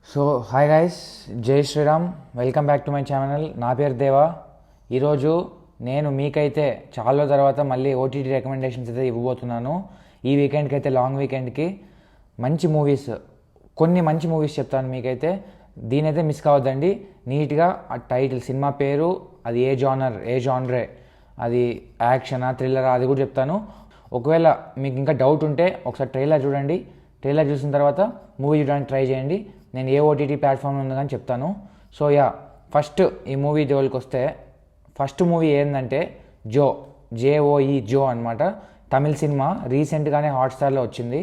So hi guys, జై Shriram. Welcome back to my channel. నా పేరు దేవా. ఈరోజు నేను మీకైతే చాలా తర్వాత మళ్ళీ ఓటీటీ రికమెండేషన్స్ అయితే ఇవ్వబోతున్నాను. ఈ వీకెండ్కి అయితే, లాంగ్ వీకెండ్కి మంచి మూవీస్, కొన్ని మంచి మూవీస్ చెప్తాను మీకైతే. దీనైతే మిస్ కావద్దండి. నీట్గా ఆ టైటిల్, సినిమా పేరు, అది ఏ జానరే, అది యాక్షనా, థ్రిల్లరా, అది కూడా చెప్తాను. ఒకవేళ మీకు ఇంకా డౌట్ ఉంటే ఒకసారి ట్రైలర్ చూడండి. ట్రైలర్ చూసిన తర్వాత మూవీ చూడడానికి ట్రై చేయండి. నేను ఏ ఓటీటీ ప్లాట్ఫామ్ ఉంది కానీ చెప్తాను. సో ఫస్ట్ ఈ మూవీ జోలికి వస్తే, ఫస్ట్ మూవీ ఏంటంటే జేఓఈ అనమాట. తమిళ్ సినిమా, రీసెంట్గానే హాట్స్టార్లో వచ్చింది.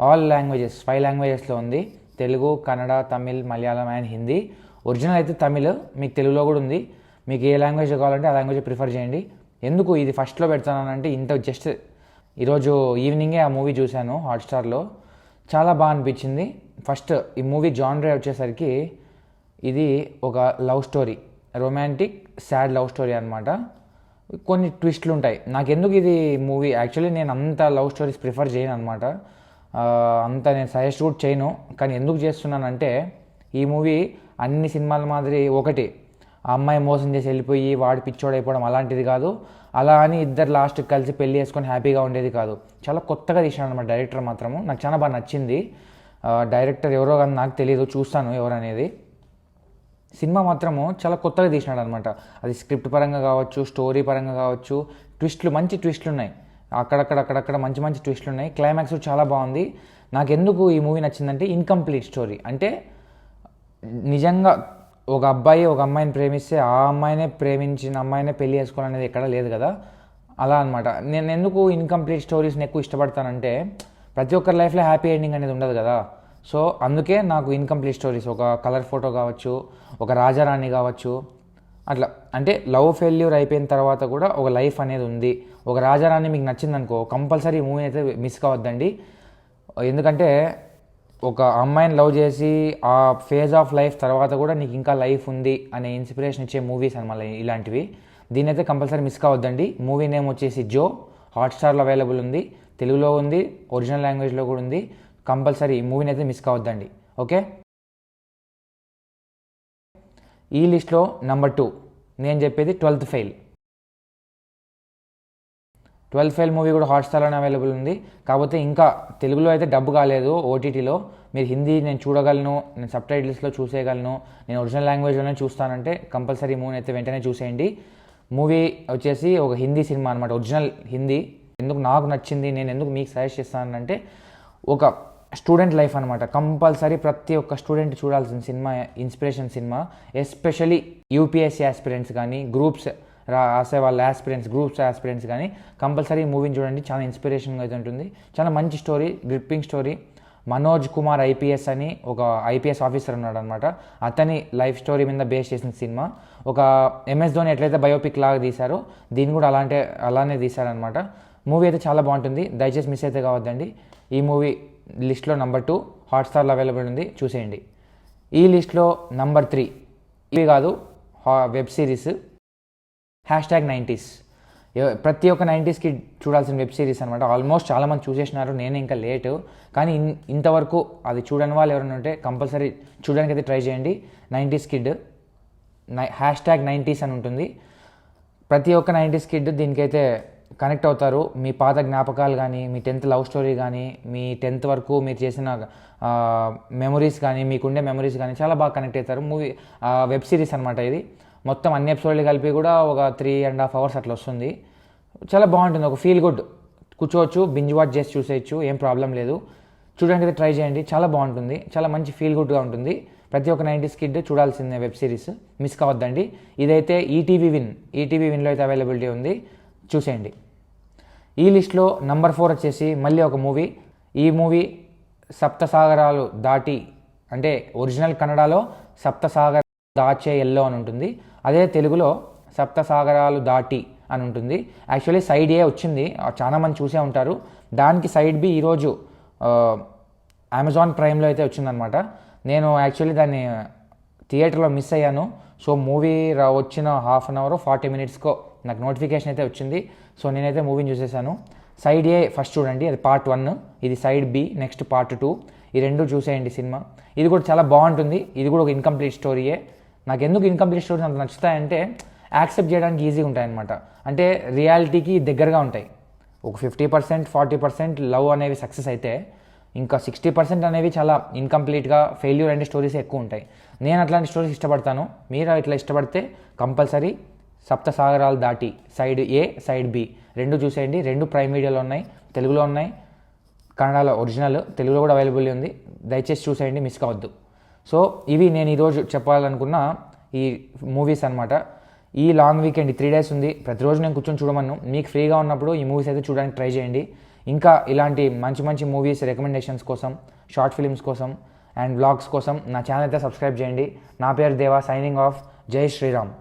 ఆల్ లాంగ్వేజెస్, 5 లాంగ్వేజెస్లో ఉంది. తెలుగు, కన్నడ, తమిళ్, మలయాళం అండ్ హిందీ. ఒరిజినల్ అయితే తమిళ్, మీకు తెలుగులో కూడా ఉంది. మీకు ఏ లాంగ్వేజ్ కావాలంటే ఆ లాంగ్వేజ్ ప్రిఫర్ చేయండి. ఎందుకు ఇది ఫస్ట్లో పెడతానంటే, జస్ట్ ఈరోజు ఈవినింగే ఆ మూవీ చూశాను హాట్స్టార్లో. చాలా బాగా అనిపించింది. ఫస్ట్ ఈ మూవీ జానర్ వచ్చేసరికి ఇది ఒక love story, romantic sad love story అనమాట. కొన్ని ట్విస్ట్లు ఉంటాయి. నాకెందుకు ఇది మూవీ, యాక్చువల్లీ నేను అంత లవ్ స్టోరీస్ ప్రిఫర్ చేయను అనమాట, అంత నేను సజెస్ట్ కూడా చేయను. కానీ ఎందుకు చేస్తున్నానంటే, ఈ మూవీ అన్ని సినిమాల మాదిరి ఒకటి ఆ అమ్మాయి మోసం చేసి వెళ్ళిపోయి వాడు పిచ్చోడైపోవడం అలాంటిది కాదు. అలా అని ఇద్దరు లాస్ట్కి కలిసి పెళ్లి చేసుకొని హ్యాపీగా ఉండేది కాదు. చాలా కొత్తగా తీసినాడు అనమాట డైరెక్టర్. మాత్రము నాకు చాలా బాగా నచ్చింది. డైరెక్టర్ ఎవరో కానీ నాకు తెలియదు, చూస్తాను ఎవరనేది. సినిమా మాత్రము చాలా కొత్తగా తీసినాడు అనమాట. అది స్క్రిప్ట్ పరంగా కావచ్చు, స్టోరీ పరంగా కావచ్చు, మంచి ట్విస్ట్లు ఉన్నాయి. అక్కడక్కడ మంచి మంచి ట్విస్ట్లు ఉన్నాయి. క్లైమాక్స్ చాలా బాగుంది. నాకు ఎందుకు ఈ మూవీ నచ్చిందంటే, ఇన్కంప్లీట్ స్టోరీ. అంటే నిజంగా ఒక అబ్బాయి ఒక అమ్మాయిని ప్రేమిస్తే ఆ అమ్మాయినే ప్రేమించిన అమ్మాయినే పెళ్లి చేసుకోవాలనేది ఎక్కడ లేదు కదా. అలా అనమాట. నేను ఎందుకు ఇన్కంప్లీట్ స్టోరీస్ని ఎక్కువ ఇష్టపడతానంటే, ప్రతి ఒక్కరి లైఫ్లో హ్యాపీ ఎండింగ్ అనేది ఉండదు కదా. సో అందుకే నాకు ఇన్కంప్లీట్ స్టోరీస్, ఒక కలర్ ఫోటో కావచ్చు, ఒక రాజారాణి కావచ్చు, అట్లా. అంటే లవ్ ఫెయిల్యూర్ అయిపోయిన తర్వాత కూడా ఒక లైఫ్ అనేది ఉంది. ఒక రాజారాణి మీకు నచ్చిందనుకో, కంపల్సరీ మూవీ అయితే మిస్ కావద్దండి. ఎందుకంటే ఒక అమ్మాయిని లవ్ చేసి ఆ ఫేజ్ ఆఫ్ లైఫ్ తర్వాత కూడా నీకు ఇంకా లైఫ్ ఉంది అనే ఇన్స్పిరేషన్ ఇచ్చే మూవీస్ అనమాట ఇలాంటివి. దీని అయితే కంపల్సరీ మిస్ కావద్దండి. మూవీ నేమ్ వచ్చేసి హాట్స్టార్లో అవైలబుల్ ఉంది, తెలుగులో ఉంది, ఒరిజినల్ లాంగ్వేజ్లో కూడా ఉంది. కంపల్సరీ ఈ మూవీని అయితే మిస్ కావద్దండి. ఓకే, ఈ లిస్ట్లో నెంబర్ 2 నేను చెప్పేది 12th fail. 12th fail movie కూడా హాట్స్టార్లోనే అవైలబుల్ ఉంది. కాకపోతే ఇంకా తెలుగులో అయితే డబ్బు కాలేదు ఓటీటీలో. మీరు హిందీ నేను చూడగలను, నేను సబ్ టైటిల్స్లో చూసేయగలను, నేను ఒరిజినల్ లాంగ్వేజ్లోనే చూస్తానంటే కంపల్సరీ మూవీని అయితే వెంటనే చూసేయండి. మూవీ వచ్చేసి ఒక హిందీ సినిమా అనమాట, ఒరిజినల్ హిందీ. ఎందుకు నాకు నచ్చింది, నేను ఎందుకు మీకు సజెస్ట్ చేస్తానంటే, ఒక స్టూడెంట్ లైఫ్ అనమాట. కంపల్సరీ ప్రతి ఒక్క స్టూడెంట్ చూడాల్సిన cinema, inspiration cinema. Especially UPSC aspirants కానీ, గ్రూప్స్ రాసే వాళ్ళ గ్రూప్స్ ఆస్పిరెంట్స్ కానీ కంపల్సరీ మూవీని చూడండి. చాలా ఇన్స్పిరేషన్గా అయితే ఉంటుంది. చాలా మంచి story, gripping story. Manoj Kumar IPS అని ఒక ఐపీఎస్ ఆఫీసర్ ఉన్నాడు అనమాట. అతని లైఫ్ స్టోరీ మీద బేస్ చేసిన సినిమా. ఒక ఎంఎస్ ధోని ఎట్లయితే బయోపిక్ లాగా తీశారో, దీన్ని కూడా అలానే తీశారనమాట. మూవీ అయితే చాలా బాగుంటుంది. దయచేసి మిస్ అయితే కావద్దండి. ఈ మూవీ లిస్ట్లో నెంబర్ 2 హాట్స్టార్లో అవైలబుల్ ఉంది, చూసేయండి. ఈ లిస్ట్లో నెంబర్ 3 ఇవి కాదు, వెబ్ సిరీస్ #90s. ప్రతి ఒక్క 90స్కి చూడాల్సిన వెబ్ సిరీస్ అనమాట. ఆల్మోస్ట్ చాలామంది చూసేసినారు, నేనే ఇంకా లేటు. కానీ ఇంతవరకు అది చూడని వాళ్ళు ఎవరైనా ఉంటే కంపల్సరీ చూడడానికి అయితే ట్రై చేయండి. 90s కిడ్, #90s అని ఉంటుంది. ప్రతి ఒక్క 90s కిడ్ దీనికైతే కనెక్ట్ అవుతారు. మీ పాత జ్ఞాపకాలు కానీ, మీ 10th లవ్ స్టోరీ కానీ, మీ 10th వరకు మీరు చేసిన మెమరీస్ కానీ, మీకుండే మెమరీస్ కానీ చాలా బాగా కనెక్ట్ అవుతారు. వెబ్ సిరీస్ అనమాట ఇది. మొత్తం అన్ని ఎపిసోడ్లు కలిపి కూడా ఒక 3.5 hours అట్లా వస్తుంది. చాలా బాగుంటుంది. ఒక ఫీల్ గుడ్, కూర్చోవచ్చు, బింజ్ వాచ్ చేసి చూసేయచ్చు, ఏం ప్రాబ్లం లేదు. చూడడానికి అయితే ట్రై చేయండి, చాలా బాగుంటుంది. చాలా మంచి ఫీల్ గుడ్గా ఉంటుంది. ప్రతి ఒక్క 90s కిడ్ చూడాల్సిందే వెబ్ సిరీస్, మిస్ కావద్దండి. ఇదైతే ఈటీవీ విన్లో అయితే అవైలబిలిటీ ఉంది, చూసేయండి. ఈ లిస్ట్లో నెంబర్ 4 వచ్చేసి మళ్ళీ ఒక మూవీ. ఈ మూవీ సప్తసాగరాలు దాటి, అంటే ఒరిజినల్ కన్నడలో సప్తసాగర దాచే ఎల్లో అని ఉంటుంది. అదే తెలుగులో సప్తసాగరాలు దాటి అని ఉంటుంది. యాక్చువల్లీ సైడ్ ఏ వచ్చింది, చాలా మంది చూసే ఉంటారు. దానికి సైడ్ బి ఈరోజు అమెజాన్ ప్రైమ్లో అయితే వచ్చిందనమాట. నేను యాక్చువల్లీ దాన్ని థియేటర్లో మిస్ అయ్యాను. సో మూవీ వచ్చిన 1/2 hour 40 minutesకో నాకు నోటిఫికేషన్ అయితే వచ్చింది. సో నేనైతే మూవీని చూసేసాను. సైడ్ ఏ ఫస్ట్ చూడండి, అది పార్ట్ 1. ఇది సైడ్ బి, నెక్స్ట్ పార్ట్ 2. ఈ రెండు చూసేయండి సినిమా. ఇది కూడా చాలా బాగుంటుంది. ఇది కూడా ఒక ఇన్కంప్లీట్ స్టోరీయే. నాకు ఎందుకు ఇన్కంప్లీట్ స్టోరీస్ అంత నచ్చుతాయంటే యాక్సెప్ట్ చేయడానికి ఈజీగా ఉంటాయన్నమాట. అంటే రియాలిటీకి దగ్గరగా ఉంటాయి. ఒక 50% 40% లవ్ అనేవి సక్సెస్ అయితే ఇంకా 60% అనేవి చాలా ఇన్కంప్లీట్గా ఫెయిల్యూర్ అనే స్టోరీస్ ఎక్కువ ఉంటాయి. నేను అట్లాంటి స్టోరీస్ ఇష్టపడతాను. మీరు ఇట్లా ఇష్టపడితే కంపల్సరీ సప్త సాగరాలు దాటి సైడ్ ఏ సైడ్ బి రెండు చూసేయండి. రెండు ప్రైమ్ మీడియాలో ఉన్నాయి, తెలుగులో ఉన్నాయి, కన్నడలో ఒరిజినల్, తెలుగులో కూడా అవైలబుల్ ఉంది. దయచేసి చూసేయండి, మిస్ కావద్దు. సో ఇవి నేను ఈరోజు చెప్పాలనుకున్న ఈ మూవీస్ అనమాట. ఈ లాంగ్ వీకెండ్ 3 days ఉంది. ప్రతిరోజు నేను కూర్చొని చూడమను. మీకు ఫ్రీగా ఉన్నప్పుడు ఈ మూవీస్ అయితే చూడడానికి ట్రై చేయండి. ఇంకా ఇలాంటి మంచి మంచి మూవీస్ రికమెండేషన్స్ కోసం, షార్ట్ ఫిల్మ్స్ కోసం అండ్ వ్లాగ్స్ కోసం నా ఛానల్ అయితే సబ్స్క్రైబ్ చేయండి. నా పేరు దేవా, సైనింగ్ ఆఫ్. జై శ్రీరామ్.